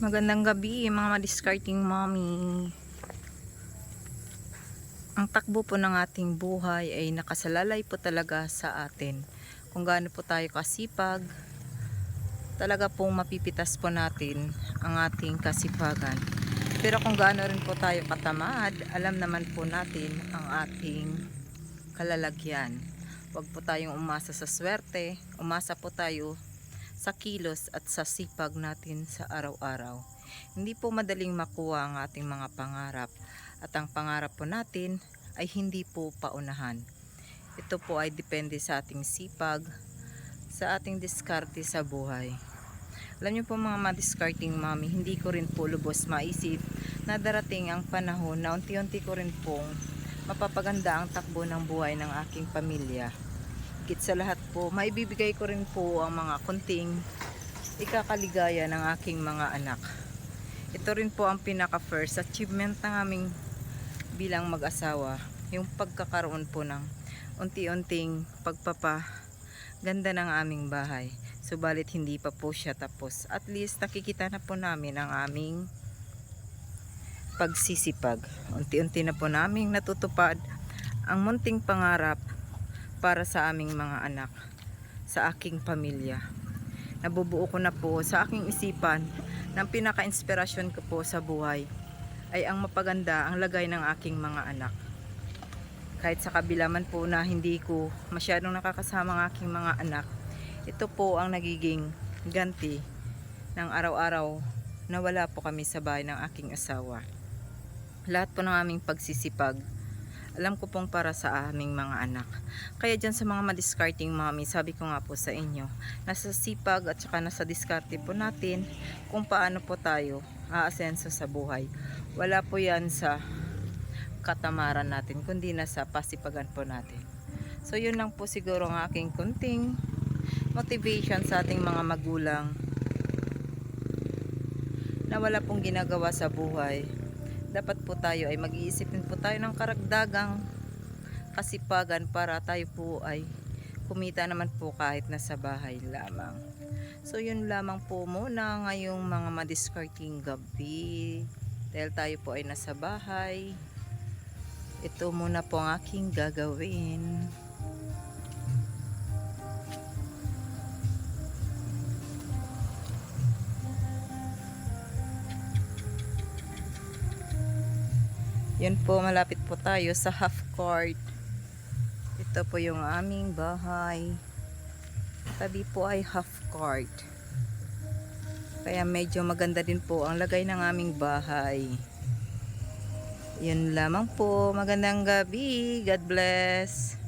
Magandang gabi mga madiscarding mommy. Ang takbo po ng ating buhay ay nakasalalay po talaga sa atin. Kung gaano po tayo kasipag, talaga pong mapipitas po natin ang ating kasipagan. Pero kung gaano rin po tayo katamad, alam naman po natin ang ating kalalagyan. Huwag po tayong umasa sa swerte, umasa po tayo sa kilos at sa sipag natin sa araw-araw. Hindi po madaling makuha ang ating mga pangarap at ang pangarap po natin ay hindi po paunahan. Ito po ay depende sa ating sipag, sa ating diskarte sa buhay. Alam niyo po mga madiscarding mommy, hindi ko rin po lubos maisip na darating ang panahon na unti-unti ko rin pong mapapaganda ang takbo ng buhay ng aking pamilya. Higit sa lahat po, maibibigay ko rin po ang mga kunting ikakaligaya ng aking mga anak. Ito rin po ang pinaka first achievement ng aming bilang mag-asawa, yung pagkakaroon po ng unti-unting pagpapaganda ng aming bahay. Subalit hindi pa po siya tapos. At least nakikita na po namin ang aming pagsisipag. Unti-unti na po namin natutupad ang munting pangarap para sa aming mga anak, sa aking pamilya. Nabubuo ko na po sa aking isipan ng pinaka-inspirasyon ko po sa buhay ay ang mapaganda ang lagay ng aking mga anak. Kahit sa kabila man po na hindi ko masyadong nakakasama ang aking mga anak, ito po ang nagiging ganti ng araw-araw na wala po kami sa bahay ng aking asawa. Lahat po ng aming pagsisipag, alam ko pong para sa aming mga anak. Kaya dyan sa mga madiscarding mommy, sabi ko nga po sa inyo, nasa sipag at saka nasa diskarte po natin kung paano po tayo aasenso sa buhay. Wala po yan sa katamaran natin, kundi nasa pasipagan po natin. So yun lang po siguro ang aking kunting motivation sa ating mga magulang na wala pong ginagawa sa buhay. Dapat po tayo ay mag-iisip din po tayo ng karagdagang kasipagan para tayo po ay kumita naman po kahit nasa bahay lamang. So yun lamang po muna ngayong mga madiscarding gabi. Dahil tayo po ay nasa bahay, ito muna po ang aking gagawin. Yan po, malapit po tayo sa half court. Ito po yung aming bahay. Tabi po ay half court. Kaya medyo maganda din po ang lagay ng aming bahay. Yun lamang po. Magandang gabi. God bless.